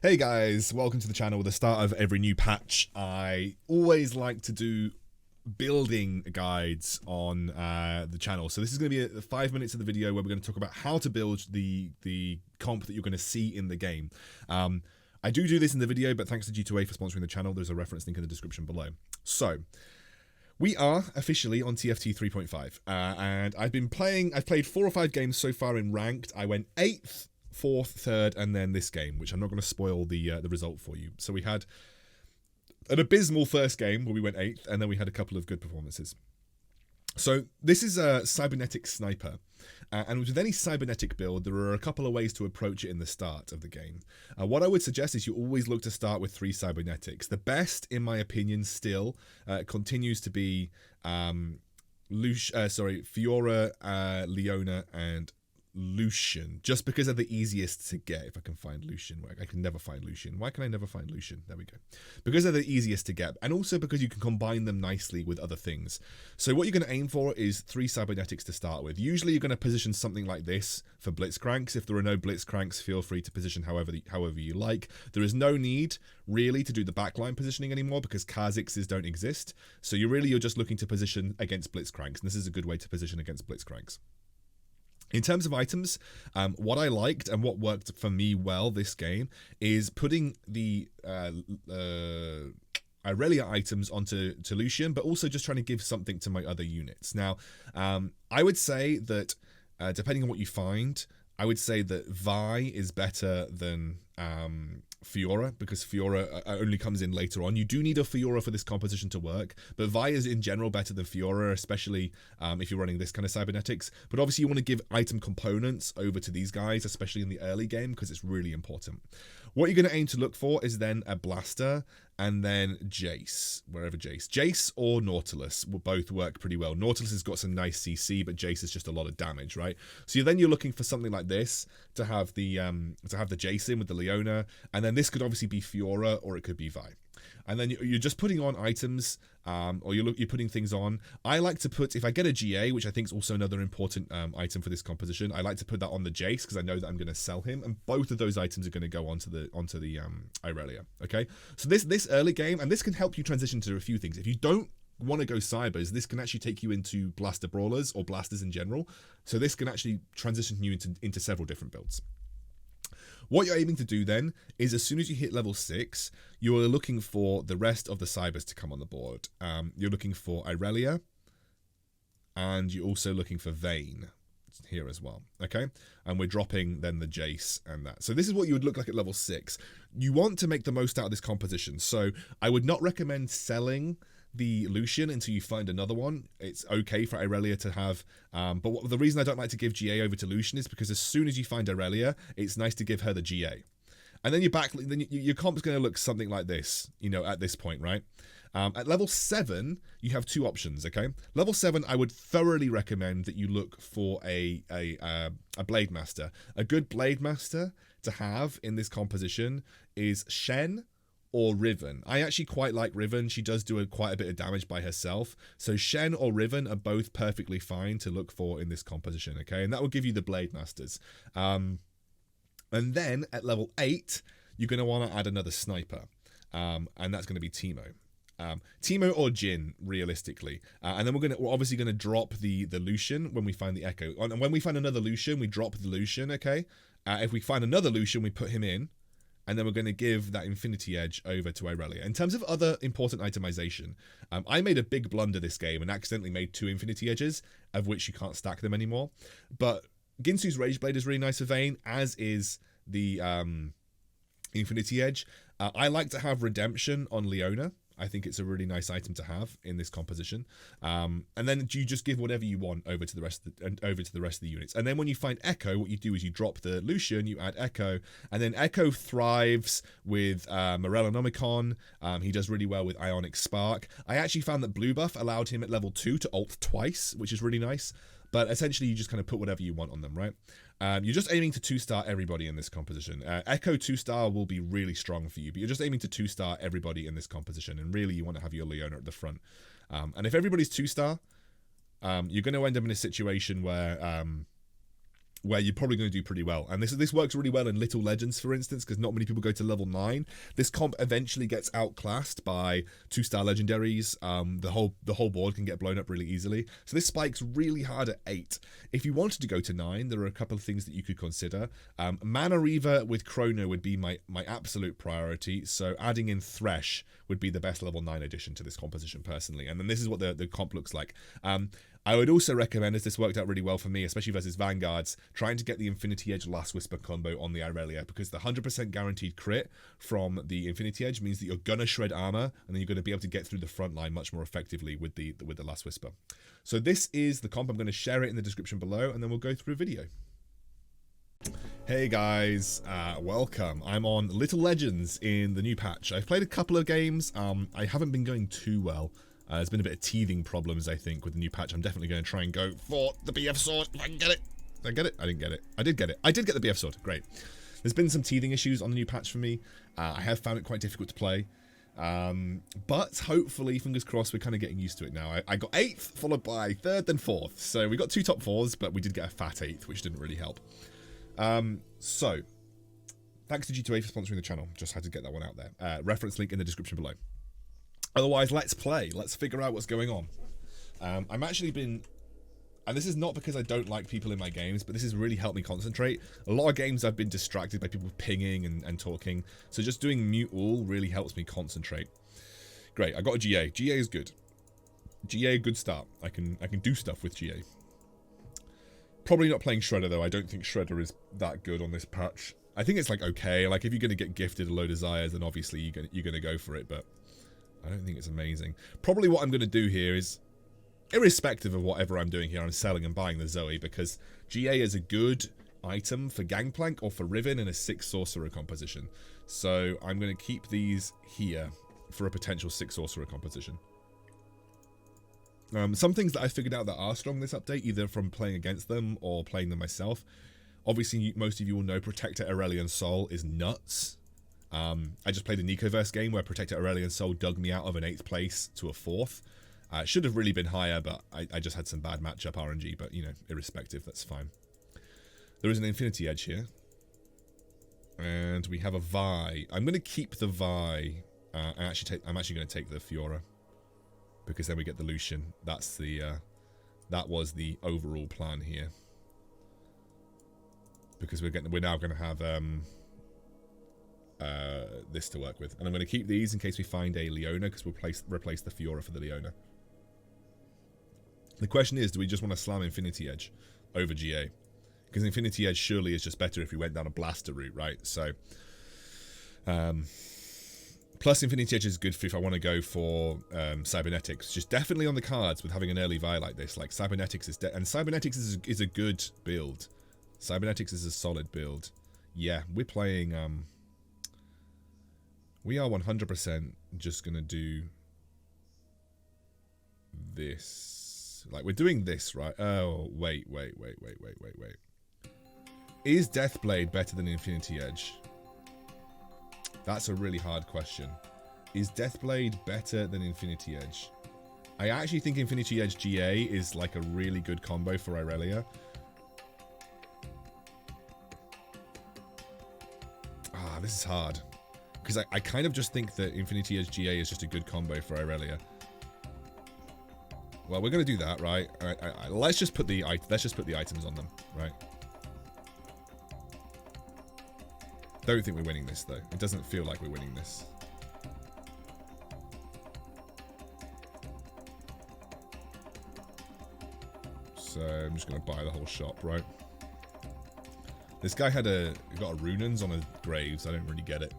Hey guys, welcome to the channel. At the start of every new patch, I always like to do building guides on the channel. So this is going to be 5 minutes of the video where we're going to talk about how to build the comp that you're going to see in the game. I do this in the video, but thanks to G2A for sponsoring the channel. There's a reference link in the description below. So we are officially on TFT 3.5, and I've played 4 or 5 games so far in ranked. I went 8th, 4th, 3rd, and then this game, which I'm not going to spoil the result for you. So we had an abysmal first game where we went 8th, and then we had a couple of good performances. So this is a Cybernetic sniper, and with any Cybernetic build, there are a couple of ways to approach it in the start of the game. What I would suggest is you always look to start with 3 Cybernetics. The best, in my opinion, still continues to be Fiora, Leona, and Lucian, just because they're the easiest to get. If I can find Lucian, I can never find Lucian. Why can I never find Lucian? There we go. Because they're the easiest to get, and also because you can combine them nicely with other things. So what you're going to aim for is 3 Cybernetics to start with. Usually you're going to position something like this for Blitzcranks. If there are no Blitzcranks, feel free to position however you like. There is no need really to do the backline positioning anymore because Kha'Zixes don't exist. So you're just looking to position against Blitzcranks, and this is a good way to position against Blitzcranks. In terms of items, what I liked and what worked for me well this game is putting the Irelia items onto Lucian, but also just trying to give something to my other units. Now, I would say that depending on what you find, I would say that Vi is better than Fiora, because Fiora only comes in later on. You do need a Fiora for this composition to work, but Vi is in general better than Fiora, especially if you're running this kind of Cybernetics. But obviously you want to give item components over to these guys, especially in the early game, because it's really important. What you're going to aim to look for is then a Blaster and then Jace, wherever Jace. Jace or Nautilus will both work pretty well. Nautilus has got some nice CC, but Jace is just a lot of damage, right? So you're looking for something like this to have the Jace in with the Leona, and then this could obviously be Fiora or it could be Vi. And then you're just putting on items, or you're putting things on. I like to put, if I get a GA, which I think is also another important item for this composition, I like to put that on the Jace because I know that I'm going to sell him, and both of those items are going to go onto the Irelia. Okay, so this early game, and this can help you transition to a few things. If you don't want to go Cybers, this can actually take you into Blaster Brawlers or Blasters in general. So this can actually transition you into several different builds. What you're aiming to do then is, as soon as you hit level 6, you're looking for the rest of the Cybers to come on the board. You're looking for Irelia, and you're also looking for Vayne here as well, okay? And we're dropping then the Jace and that. So this is what you would look like at level 6. You want to make the most out of this composition, so I would not recommend selling the Lucian until you find another one. It's okay for Irelia to have, but the reason I don't like to give GA over to Lucian is because as soon as you find Irelia, it's nice to give her the GA. And then your comp's going to look something like this, at this point, right? At level 7, you have 2 options, okay? Level 7, I would thoroughly recommend that you look for a Blade Master. A good Blade Master to have in this composition is Shen or Riven. I actually quite like Riven. She does do quite a bit of damage by herself. So Shen or Riven are both perfectly fine to look for in this composition, okay? And that will give you the Blade Masters. And then at level 8, you're going to want to add another sniper. And that's going to be Teemo. Teemo or Jhin, realistically. And then we're obviously going to drop the Lucian when we find the Echo. And when we find another Lucian, we drop the Lucian, okay? If we find another Lucian, we put him in. And then we're going to give that Infinity Edge over to Irelia. In terms of other important itemization, I made a big blunder this game and accidentally made 2 Infinity Edges, of which you can't stack them anymore. But Ginsu's Rageblade is really nice for Vayne, as is the Infinity Edge. I like to have Redemption on Leona. I think it's a really nice item to have in this composition. And then you just give whatever you want over to the rest of the units. And then when you find Echo, what you do is you drop the Lucian, you add Echo, and then Echo thrives with Morellonomicon. He does really well with Ionic Spark. I actually found that Blue Buff allowed him at level 2 to ult twice, which is really nice. But essentially, you just kind of put whatever you want on them, right? You're just aiming to 2-star everybody in this composition. Echo 2-star will be really strong for you, but you're just aiming to 2-star everybody in this composition. And really, you want to have your Leona at the front. And if everybody's 2-star, you're going to end up in a situation where where you're probably going to do pretty well. And this works really well in Little Legends, for instance, because not many people go to level 9. This comp eventually gets outclassed by 2-star legendaries. The whole board can get blown up really easily. So this spikes really hard at 8. If you wanted to go to 9, there are a couple of things that you could consider. Mana Reaver with Chrono would be my absolute priority. So adding in Thresh would be the best level 9 addition to this composition personally. And then this is what the comp looks like. I would also recommend, as this worked out really well for me, especially versus Vanguards, trying to get the Infinity Edge Last Whisper combo on the Irelia, because the 100% guaranteed crit from the Infinity Edge means that you're going to shred armor, and then you're going to be able to get through the front line much more effectively with the Last Whisper. So this is the comp. I'm going to share it in the description below, and then we'll go through a video. Hey guys, welcome. I'm on Little Legends in the new patch. I've played a couple of games. I haven't been going too well. There's been a bit of teething problems, I think, with the new patch. I'm definitely going to try and go for the BF sword if I can get it. Did I get it? I didn't get it. I did get it. I did get the BF sword. Great. There's been some teething issues on the new patch for me. I have found it quite difficult to play. But hopefully, fingers crossed, we're kind of getting used to it now. I got 8th, followed by 3rd, then 4th. So we got 2 top 4s, but we did get a fat 8th, which didn't really help. So, thanks to G2A for sponsoring the channel. Just had to get that one out there. Reference link in the description below. Otherwise, let's play. Let's figure out what's going on. I'm actually been... And this is not because I don't like people in my games, but this has really helped me concentrate. A lot of games I've been distracted by people pinging and talking. So just doing mute all really helps me concentrate. Great, I got a GA. GA is good. GA, good start. I can do stuff with GA. Probably not playing Shredder, though. I don't think Shredder is that good on this patch. I think it's like okay. Like if you're going to get gifted a load of Zyres, then obviously you're going to go for it, but... I don't think it's amazing. Probably what I'm going to do here is, irrespective of whatever I'm doing here, I'm selling and buying the Zoe, because GA is a good item for Gangplank or for Riven in a 6 sorcerer composition. So I'm going to keep these here for a potential 6 sorcerer composition. Some things that I figured out that are strong this update, either from playing against them or playing them myself. Obviously, most of you will know Protector Aurelian Soul is nuts. I just played a Nicoverse game where Protector Aurelian Soul dug me out of an 8th place to a 4th. It should have really been higher, but I just had some bad matchup RNG, but, you know, irrespective, that's fine. There is an Infinity Edge here. And we have a Vi. I'm going to keep the Vi. I'm actually going to take the Fiora. Because then we get the Lucian. That's the, that was the overall plan here. Because we're now going to have, this to work with. And I'm going to keep these in case we find a Leona, because we'll replace the Fiora for the Leona. The question is, do we just want to slam Infinity Edge over GA? Because Infinity Edge surely is just better if we went down a blaster route, right? So, plus Infinity Edge is good for if I want to go for Cybernetics, just definitely on the cards with having an early Vi like this. Like Cybernetics is and Cybernetics is a good build. Cybernetics is a solid build. Yeah, we're playing. We are 100% just going to do this. Like, we're doing this, right? Oh, wait. Is Deathblade better than Infinity Edge? That's a really hard question. Is Deathblade better than Infinity Edge? I actually think Infinity Edge GA is like a really good combo for Irelia. Ah, this is hard. Because I kind of just think that Infinity Edge GA is just a good combo for Irelia. Well, we're going to do that, right? Let's just put the items on them, right? Don't think we're winning this, though. It doesn't feel like we're winning this. So I'm just going to buy the whole shop, right? This guy got a Runans on a Graves. I don't really get it.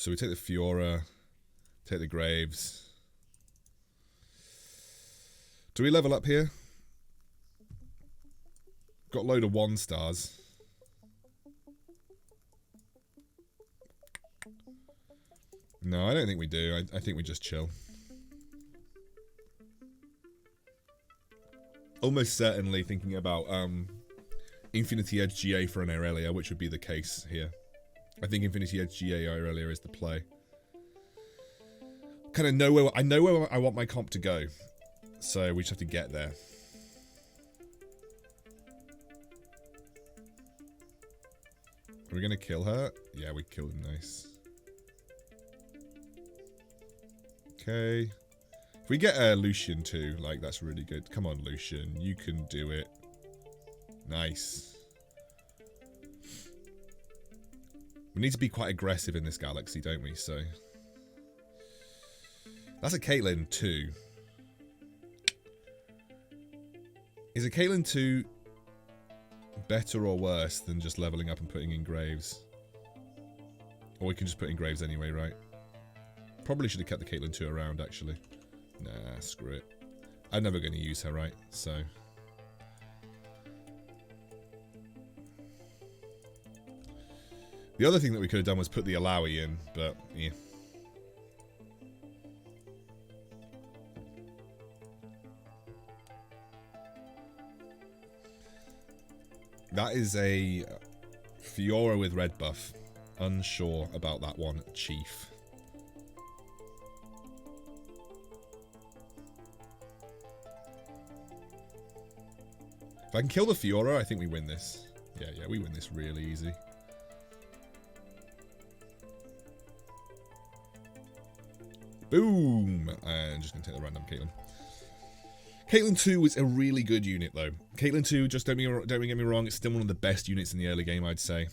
So we take the Fiora, take the Graves. Do we level up here? Got a load of 1-stars. No, I don't think we do. I think we just chill. Almost certainly thinking about Infinity Edge GA for an Irelia, which would be the case here. I think Infinity Edge GA earlier is the play. Kind of know where I know where I want my comp to go, so we just have to get there. Are we gonna kill her? Yeah, we killed him. Nice. Okay. If we get a Lucian too, like, that's really good. Come on, Lucian, you can do it. Nice. We need to be quite aggressive in this galaxy, don't we? So that's a Caitlyn 2. Is a Caitlyn 2 better or worse than just leveling up and putting in Graves? Or we can just put in Graves anyway, right? Probably should have kept the Caitlyn 2 around, actually. Nah, screw it. I'm never going to use her, right? So the other thing that we could have done was put the Alawi in, but yeah. That is a Fiora with red buff. Unsure about that one, Chief. If I can kill the Fiora, I think we win this. Yeah, we win this really easy. Boom! And just going to take the random Caitlyn. Caitlyn 2 was a really good unit, though. Caitlyn 2, just don't get me wrong, it's still one of the best units in the early game, I'd say.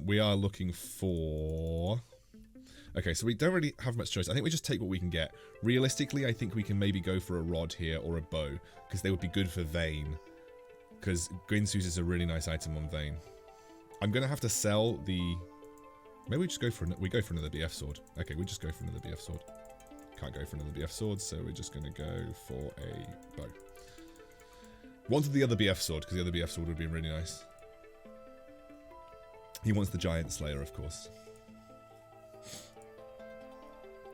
We are looking for... Okay, so we don't really have much choice. I think we just take what we can get. Realistically, I think we can maybe go for a rod here or a bow, because they would be good for Vayne. Because Grinsus is a really nice item on Vayne. I'm going to have to sell the... Maybe we just go for... We go for another BF sword. Okay, we just go for another BF sword. Can't go for another BF sword, so we're just going to go for a bow. Wanted the other BF sword, because the other BF sword would be really nice. He wants the Giant Slayer, of course.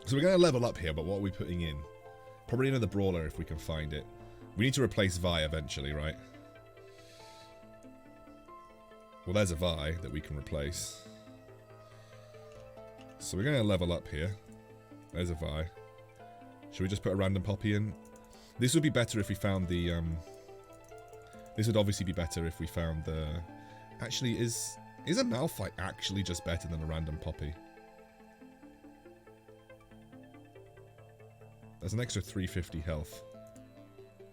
So we're going to level up here, but what are we putting in? Probably another Brawler if we can find it. We need to replace Vi eventually, right? Well, there's a Vi that we can replace. So we're going to level up here. There's a Vi. Should we just put a random Poppy in? This would be better if we found the... This would obviously be better if we found the... Actually, is a Malphite actually just better than a random Poppy? There's an extra 350 health.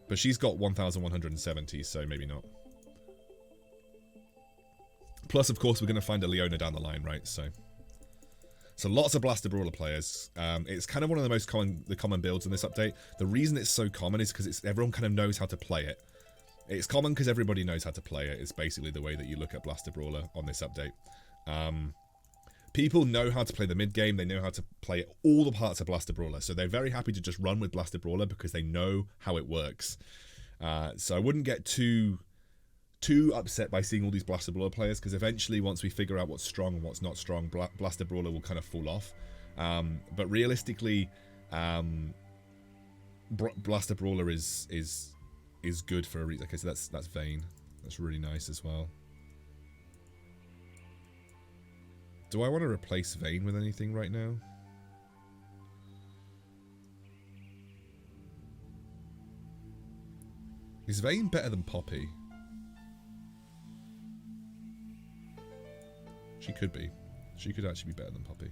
But she's got 1,170, so maybe not. Plus, of course, we're going to find a Leona down the line, right? So lots of Blaster Brawler players. It's kind of one of the most common builds in this update. The reason it's so common is because everyone kind of knows how to play it. It's common because everybody knows how to play it. It's basically the way that you look at Blaster Brawler on this update. People know how to play the mid game. They know how to play all the parts of Blaster Brawler. So they're very happy to just run with Blaster Brawler because they know how it works. So I wouldn't get too upset by seeing all these Blaster Brawler players, because eventually once we figure out what's strong and what's not strong, Blaster Brawler will kind of fall off. But realistically, Blaster Brawler is good for a reason. Okay, so that's Vayne. That's really nice as well. Do I want to replace Vayne with anything right now? Is Vayne better than Poppy? She could be. She could actually be better than Poppy.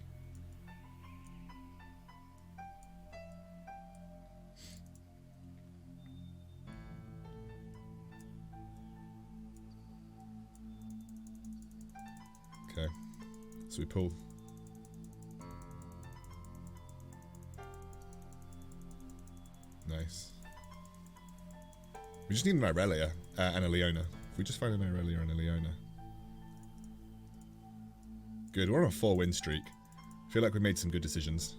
Okay. So we pull. Nice. We just need an Irelia and a Leona. If we just find an Irelia and a Leona. Good, we're on a 4-win streak. I feel like we made some good decisions.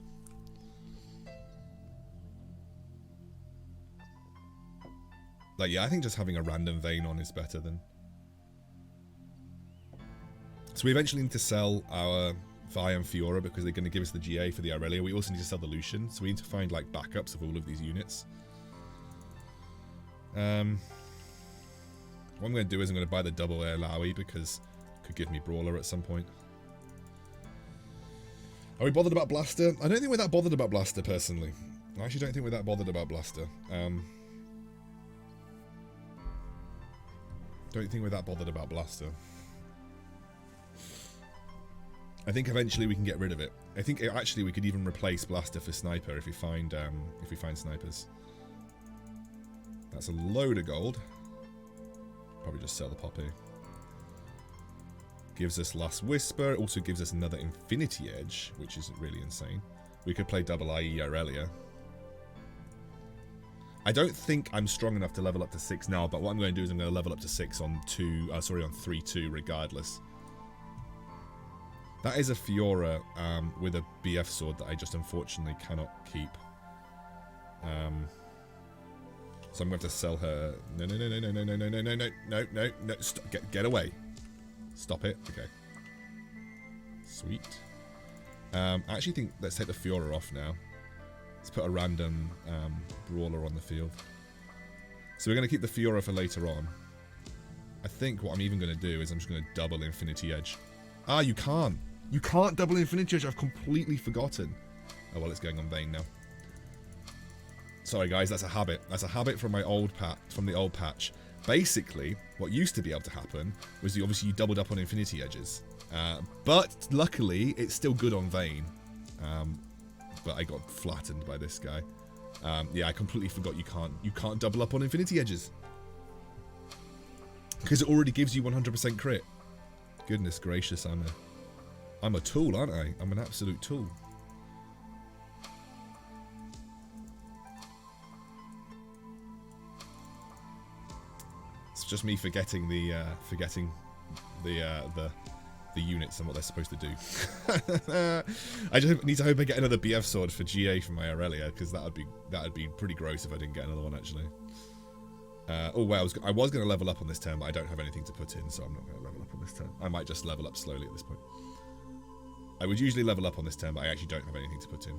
Like, yeah, I think just having a random Vayne on is better than... So we eventually need to sell our Vi and Fiora because they're going to give us the GA for the Irelia. We also need to sell the Lucian, so we need to find, like, backups of all of these units. What I'm going to do is I'm going to buy the double Air Laui because it could give me Brawler at some point. Are we bothered about Blaster? I don't think we're that bothered about Blaster, personally. I actually don't think we're that bothered about Blaster. Don't think we're that bothered about Blaster. I think eventually we can get rid of it. I think actually we could even replace Blaster for Sniper if we find snipers. That's a load of gold. Probably just sell the Poppy. Gives us Last Whisper. Also gives us another Infinity Edge, which is really insane. We could play double IE Aurelia. I don't think I'm strong enough to level up to 6 now, but what I'm going to do is I'm going to level up to 6 on 3-2 regardless. That is a Fiora with a BF sword that I just unfortunately cannot keep. So I'm going to have to sell her. No. Stop. Get away. Stop it. Okay. Sweet. I actually think let's take the Fiora off now. Let's put a random brawler on the field. So we're going to keep the Fiora for later on. I think what I'm even going to do is I'm just going to double Infinity Edge. Ah, you can't. You can't double Infinity Edge. I've completely forgotten. Oh, well, it's going on Vayne now. Sorry, guys. That's a habit. That's a habit from my old from the old patch. Basically, what used to be able to happen was you doubled up on Infinity Edges. But luckily, it's still good on Vayne. But I got flattened by this guy. Yeah, I completely forgot you can't double up on Infinity Edges. Because it already gives you 100% crit. Goodness gracious, I'm a tool, aren't I? I'm an absolute tool. It's just me forgetting the units and what they're supposed to do. I just need to hope I get another BF sword for GA from my Aurelia, because that would be pretty gross if I didn't get another one actually. Oh well, I was going to level up on this turn, but I don't have anything to put in, so I'm not going to level up on this turn. I might just level up slowly at this point. I would usually level up on this turn, but I actually don't have anything to put in.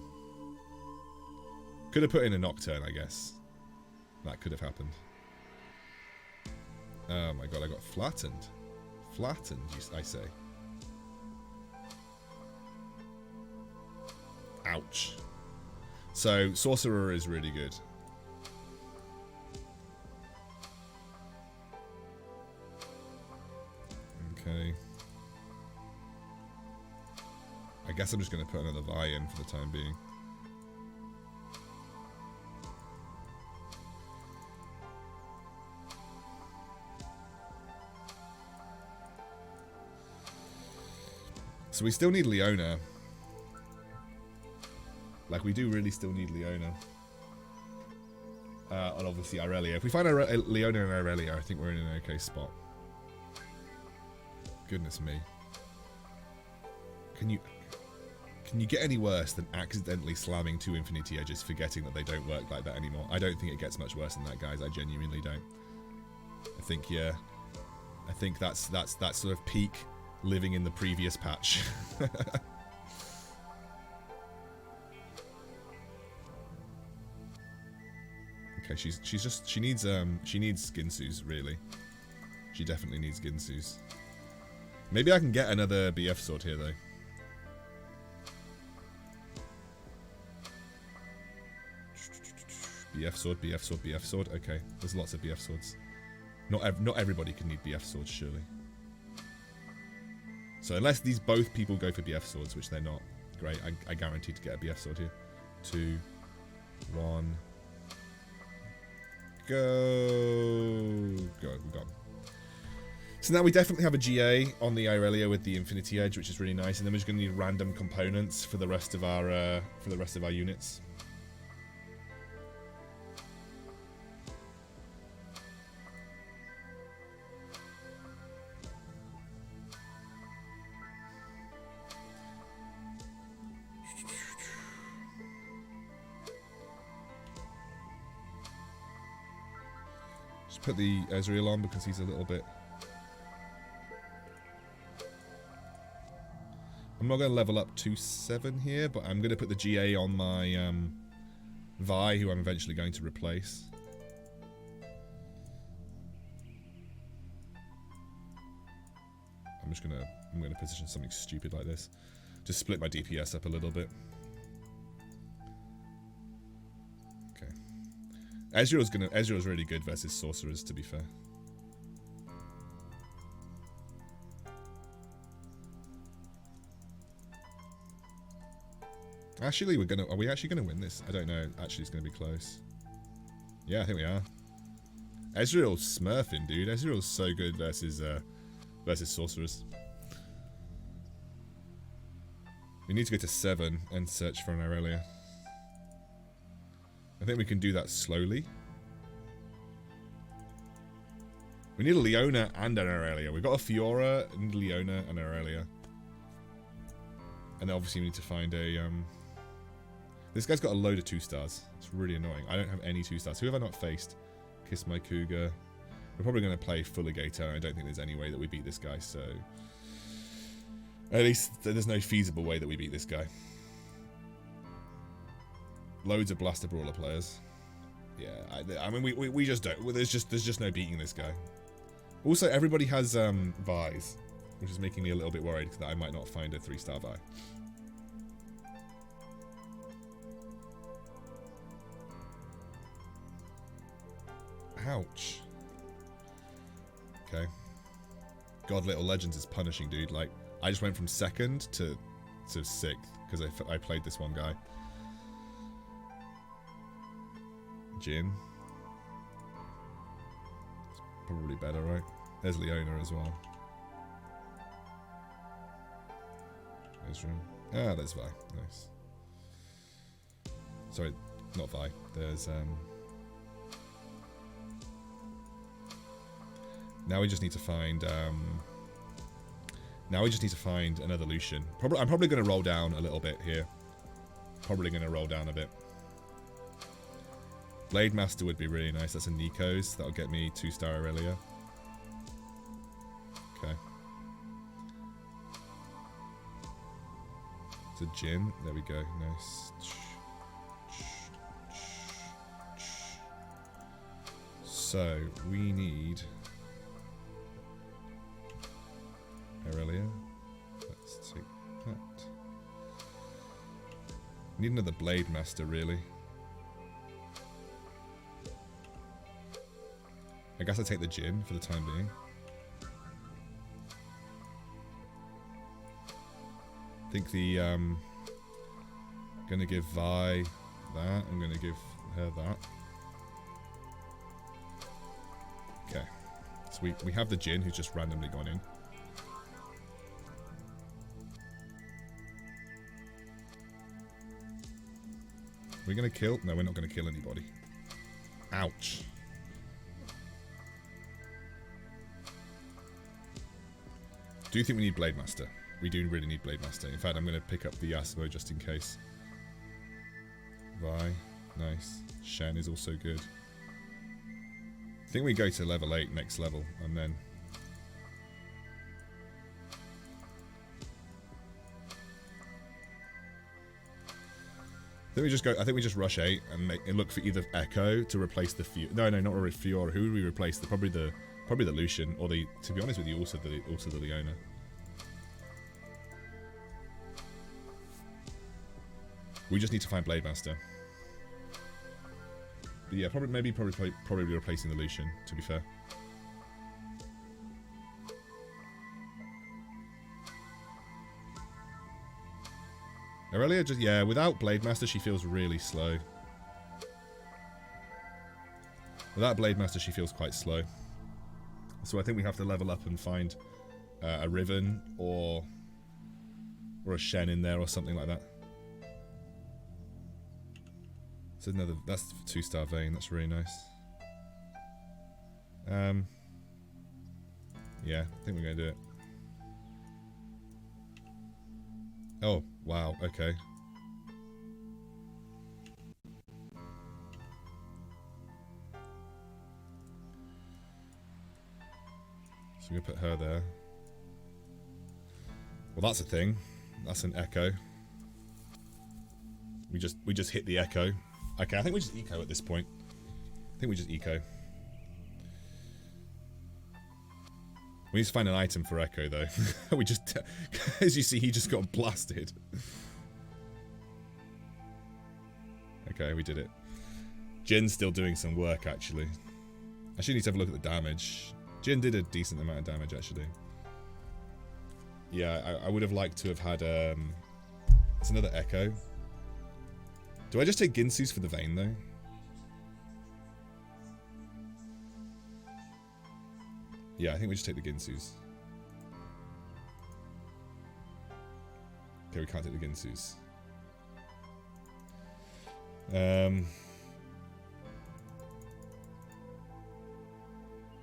Could have put in a Nocturne, I guess. That could have happened. Oh my god, I got flattened. Flattened, I say. Ouch. So, Sorcerer is really good. Okay. I guess I'm just going to put another Vi in for the time being. So we still need Leona. Like, we do really still need Leona. And obviously Aurelia. If we find Leona and Aurelia, I think we're in an okay spot. Goodness me. Can you get any worse than accidentally slamming 2 Infinity Edges, forgetting that they don't work like that anymore? I don't think it gets much worse than that, guys. I genuinely don't. I think, yeah. I think that's sort of peak living in the previous patch. Okay, she needs Ginsu's, really. She definitely needs Ginsu's. Maybe I can get another BF sword here though. BF sword, BF sword, BF sword. Okay, there's lots of BF swords. Not everybody can need BF swords, surely. So unless these both people go for BF swords, which they're not, great. I guarantee to get a BF sword here. 2, 1, go. Go, we're gone. So now we definitely have a GA on the Aurelia with the Infinity Edge, which is really nice, and then we're just going to need random components for the rest of our units. Just put the Ezreal on because he's a little bit. I'm not going to level up to 7 here, but I'm going to put the GA on my Vi, who I'm eventually going to replace. I'm going to position something stupid like this. Just split my DPS up a little bit. Okay. Ezreal's really good versus sorcerers, to be fair. Actually, are we actually gonna win this? I don't know. Actually, it's gonna be close. Yeah, I think we are. Ezreal's smurfing, dude. Ezreal's so good versus sorcerers. We need to go to 7 and search for an Aurelia. I think we can do that slowly. We need a Leona and an Aurelia. We've got a Fiora, and Leona, and Aurelia. And then obviously we need to find a... This guy's got a load of 2 stars. It's really annoying. I don't have any 2 stars. Who have I not faced? Kiss My Cougar. We're probably going to play Fulligator. I don't think there's any way that we beat this guy, so... At least there's no feasible way that we beat this guy. Loads of Blaster Brawler players. Yeah, I mean, we just don't. Well, there's just no beating this guy. Also, everybody has Vi's, which is making me a little bit worried that I might not find a 3-star Vi. Ouch. Okay. God, Little Legends is punishing, dude. Like, I just went from 2nd to 6th because I played this one guy. Jhin. It's probably better, right? There's Leona as well. Ezreal. Ah, there's Vi. Nice. Sorry, not Vi. There's Now we just need to find another Lucian. I'm probably going to roll down a little bit here. Probably going to roll down a bit. Blade Master would be really nice. That's a Nikos. That'll get me 2-star Aurelia. Okay. It's a Jhin. There we go. Nice. So, we need... Aurelia. Let's take that. Need another Blade Master, really. I guess I take the Jhin for the time being. I think the gonna give Vi that. I'm gonna give her that. Okay. So we have the Jhin who's just randomly gone in. We're gonna kill? No, we're not gonna kill anybody. Ouch. Do you think we need Blade Master? We do really need Blade Master. In fact, I'm gonna pick up the Yasuo just in case. Vi, nice. Shen is also good. I think we go to level 8 next level, and then... I think we just rush 8 and look for either Echo to replace the no, not really Fiora. Who would we replace? Probably the Lucian, or to be honest with you, also the Leona. We just need to find Blade Master. But yeah, probably replacing the Lucian, to be fair. Aurelia just, yeah, without Blade Master she feels really slow. Without Blade Master she feels quite slow. So I think we have to level up and find a Riven or a Shen in there or something like that. So that's 2-star Vayne, that's really nice. Yeah, I think we're gonna do it. Oh, wow, okay. So we're gonna put her there. Well, that's a thing. That's an Echo. We just hit the Echo. Okay, I think we just eco at this point. I think we just eco. We need to find an item for Echo, though. We just... As you see, he just got blasted. Okay, we did it. Jin's still doing some work, actually. I should need to have a look at the damage. Jin did a decent amount of damage, actually. Yeah, I would have liked to have had... It's another Echo. Do I just take Ginsu's for the Vayne, though? Yeah, I think we just take the Ginsu's. Okay, we can't take the Ginsu's. I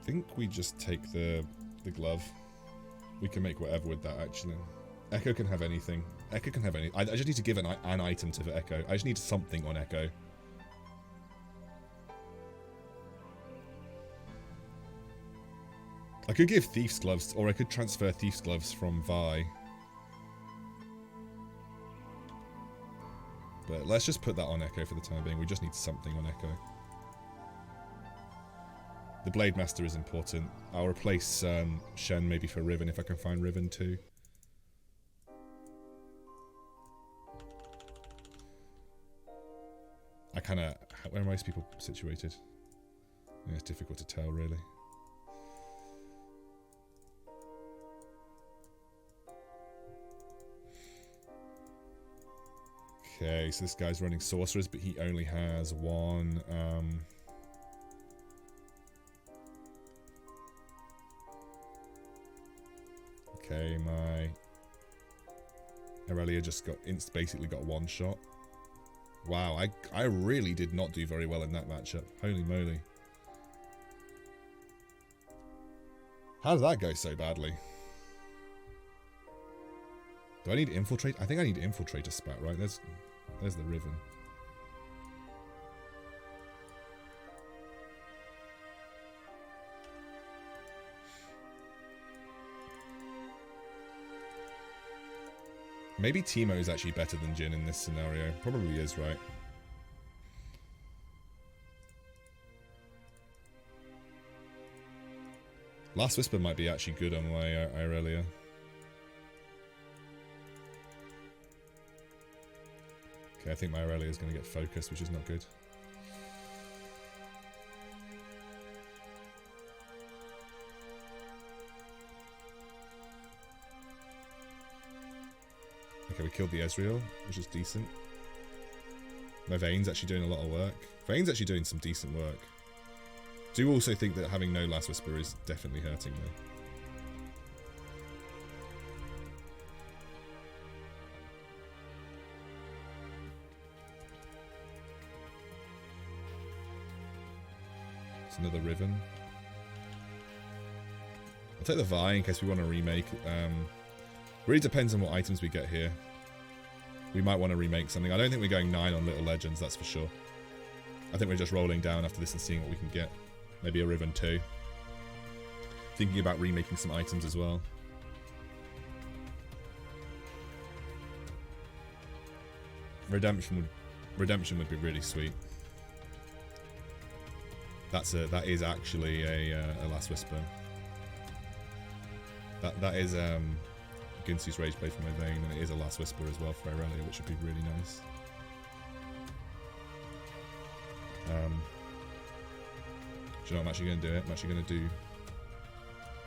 think we just take the glove. We can make whatever with that, actually. Echo can have anything. Echo can have any. I just need to give an item to Echo. I just need something on Echo. I could give Thief's Gloves, or I could transfer Thief's Gloves from Vi. But let's just put that on Echo for the time being. We just need something on Echo. The Blade Master is important. I'll replace Shen maybe for Riven if I can find Riven too. I kind of... Where are most people situated? Yeah, it's difficult to tell, really. Okay, so this guy's running Sorcerers, but he only has one... Okay, my Aurelia just got basically got one shot. Wow, I really did not do very well in that matchup. Holy moly. How did that go so badly? Do I need Infiltrate? I think I need Infiltrator Spat, right? There's the Riven. Maybe Teemo is actually better than Jin in this scenario. Probably is, right? Last Whisper might be actually good on my Aurelia. Okay, I think my Aurelia is going to get focused, which is not good. Okay, we killed the Ezreal, which is decent. My Vayne's actually doing a lot of work. Vayne's actually doing some decent work. Do also think that having no Last Whisper is definitely hurting me. It's another Riven. I'll take the Vi in case we want to remake. Really depends on what items we get here. We might want to remake something. I don't think we're going 9 on Little Legends, that's for sure. I think we're just rolling down after this and seeing what we can get. Maybe a Riven 2. Thinking about remaking some items as well. Redemption would be really sweet. That is actually a Last Whisper. That is Ginsu's Rage Blade for my Vayne, and it is a Last Whisper as well for Aurelia, which would be really nice. Do you know what I'm actually going to do it? I'm actually going to do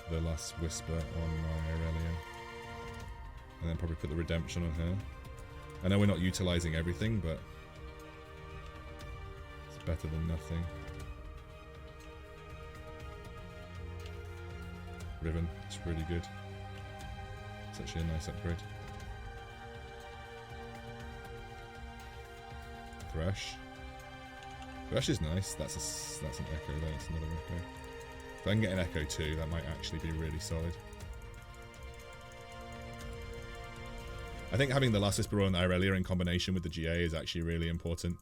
the Last Whisper on my Aurelia. And then probably put the Redemption on her. I know we're not utilising everything, but it's better than nothing. Riven, it's really good. It's actually a nice upgrade. Thresh. Thresh is nice. That's an Echo there. That's another Echo. If I can get an Echo too, that might actually be really solid. I think having the Last Whisper on Aurelia in combination with the GA is actually really important.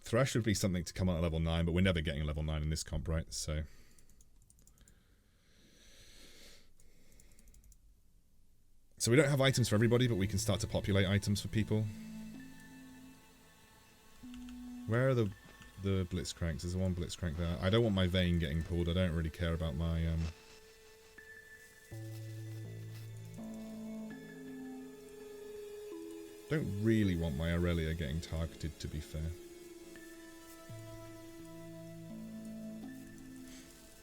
Thresh would be something to come on at level 9, but we're never getting a level 9 in this comp, right? So we don't have items for everybody, but we can start to populate items for people. Where are the the Blitzcranks? There's one Blitzcrank there. I don't want my vein getting pulled. I don't really care about my... Don't really want my Aurelia getting targeted, to be fair.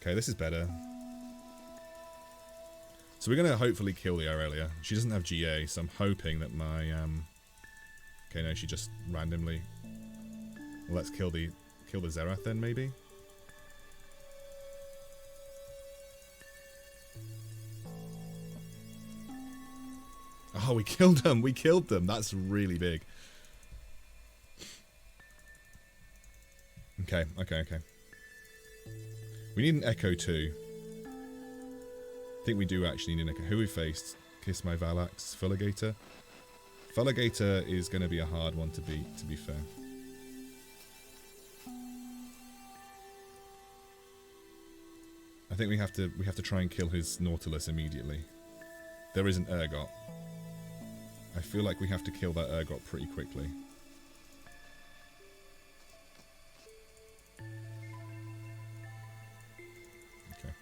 Okay, this is better. So we're going to hopefully kill the Aurelia. She doesn't have GA, so I'm hoping that my... Okay, no, she just randomly... Well, let's kill the Zerath then, maybe? Oh, we killed them! We killed them! That's really big. Okay. We need an Echo too. I think we do actually need an Echo. Who we faced? Kiss My Valax, Fulligator. Fulligator is going to be a hard one to beat, to be fair. I think we have to try and kill his Nautilus immediately. There is an Urgot. I feel like we have to kill that Urgot pretty quickly. Okay.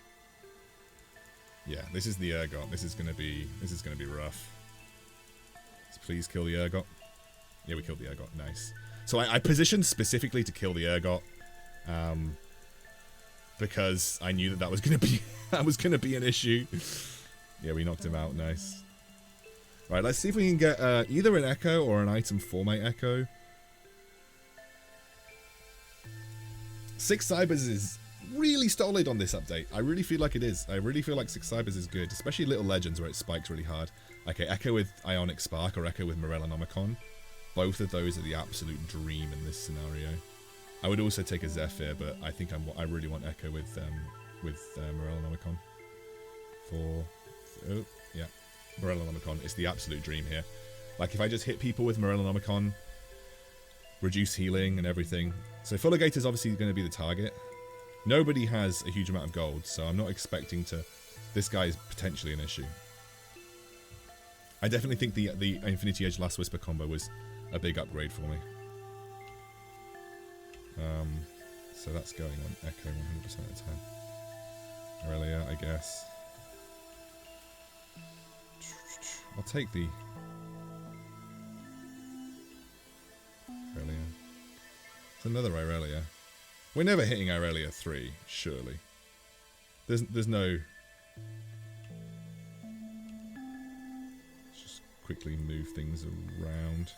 Yeah, this is the Urgot. This is gonna be rough. So please kill the Urgot. Yeah, we killed the Urgot. Nice. So I positioned specifically to kill the Urgot, because I knew that was gonna be an issue. Yeah, we knocked him out. Nice. Right, let's see if we can get either an Echo or an item for my Echo. 6 Cybers is really solid on this update. I really feel like it is. I really feel like 6 Cybers is good, especially Little Legends where it spikes really hard. Okay, Echo with Ionic Spark or Echo with Morellonomicon. Both of those are the absolute dream in this scenario. I would also take a Zephyr, but I think I really want Echo with Morellonomicon. Oh, yeah. Morellonomicon is the absolute dream here. Like, if I just hit people with Morellonomicon, reduce healing and everything. So Fulligator is obviously going to be the target. Nobody has a huge amount of gold, so I'm not expecting to... This guy is potentially an issue. I definitely think the Infinity Edge Last Whisper combo was a big upgrade for me. So that's going on Echo 100% of the time. Aurelia, I guess. I'll take the Aurelia. It's another Aurelia. We're never hitting Aurelia 3, surely. There's no... Let's just quickly move things around.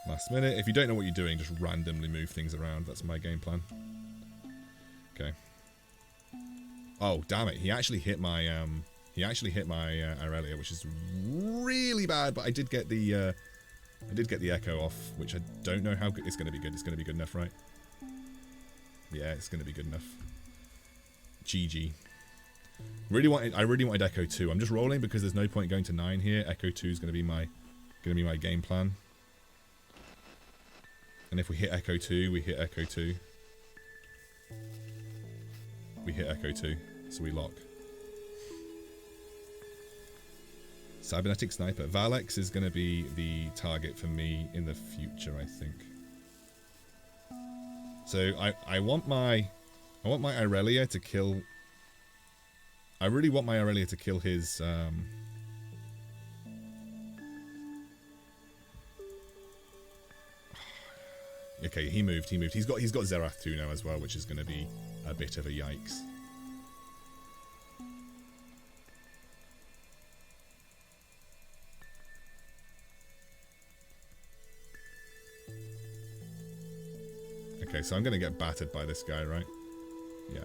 Last minute. If you don't know what you're doing, just randomly move things around. That's my game plan. Okay. Oh, damn it. He actually hit my Aurelia, which is really bad, but I did get the Echo off, which I don't know how good. It's going to be good. It's going to be good enough, right? Yeah, it's going to be good enough. GG. I really wanted Echo 2. I'm just rolling because there's no point going to 9 here. Echo 2 is going to be my game plan. And if we hit Echo 2, we hit Echo 2. We hit Echo 2, so we lock. Cybernetic Sniper. Valax is going to be the target for me in the future, I think. So I want my Aurelia to kill... I really want my Aurelia to kill his... Okay, he moved. He's got Zerath 2 now as well, which is going to be a bit of a yikes. Okay, so I'm going to get battered by this guy, right? Yeah.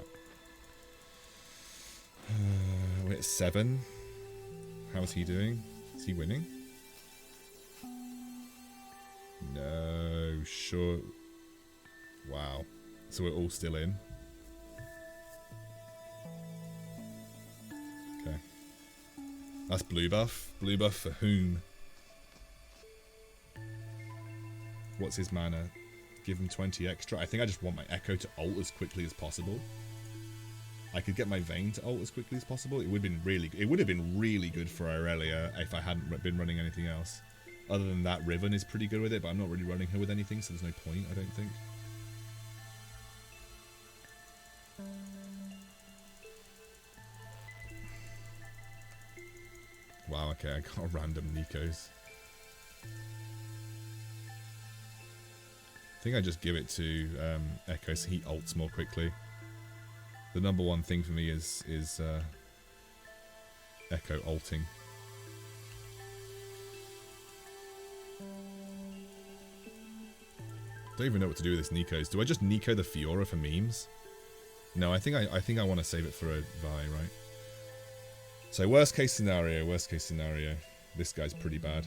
We're at 7. How's he doing? Is he winning? No, sure. Wow. So we're all still in. Okay. That's blue buff. Blue buff for whom? What's his mana? Give him 20 extra. I think I just want my Echo to ult as quickly as possible. I could get my Vayne to ult as quickly as possible. It would have been really good for Aurelia if I hadn't been running anything else. Other than that, Riven is pretty good with it, but I'm not really running her with anything, so there's no point, I don't think. Wow, okay, I got random Nikos. I think I just give it to Echo so he ults more quickly. The number one thing for me is Echo ulting. Don't even know what to do with this Nikos. Do I just Nico the Fiora for memes? No, I think I want to save it for a Vi, right? So worst case scenario. This guy's pretty bad.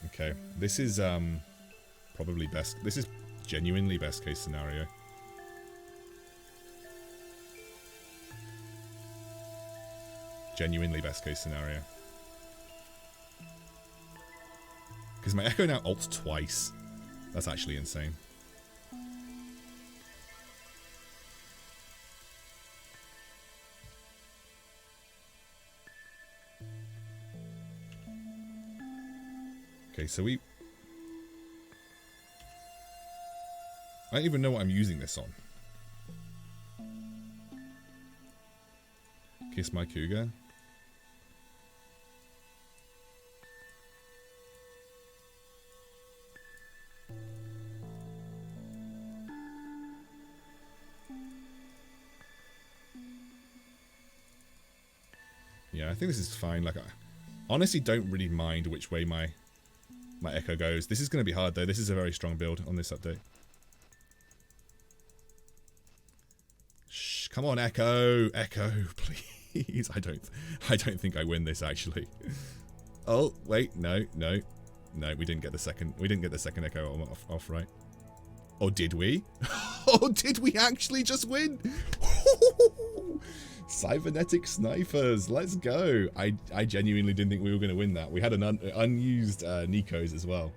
Okay, this is probably best. This is genuinely best case scenario. Genuinely best case scenario. Because my Echo now ults twice. That's actually insane. Okay, so I don't even know what I'm using this on. Kiss my cougar. Yeah, I think this is fine. Like, I honestly don't really mind which way my Echo goes. This is going to be hard though. This is a very strong build on this update. Shh, come on, Echo, please. I don't think I win this actually. Oh wait, no, we didn't get the second. We didn't get the second Echo off right. Or did we? Oh, did we actually just win? Cybernetic snipers, let's go. I genuinely didn't think we were going to win that. We had an unused Nikos as well.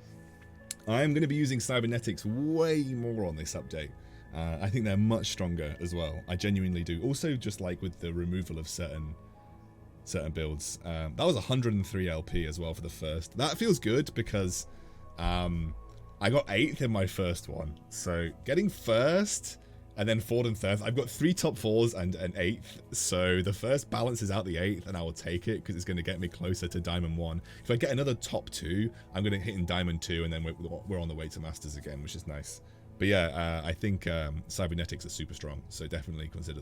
I'm going to be using Cybernetics way more on this update. I think they're much stronger as well. I genuinely do. Also, just like with the removal of certain builds. That was 103 LP as well for the first. That feels good because I got 8th in my first one. So getting first and then 4th and 3rd. I've got 3 top 4s and an 8th. So the first balances out the 8th and I will take it because it's going to get me closer to Diamond 1. If I get another top 2, I'm going to hit in Diamond 2 and then we're on the way to Masters again, which is nice. But yeah, I think Cybernetics are super strong. So definitely consider them.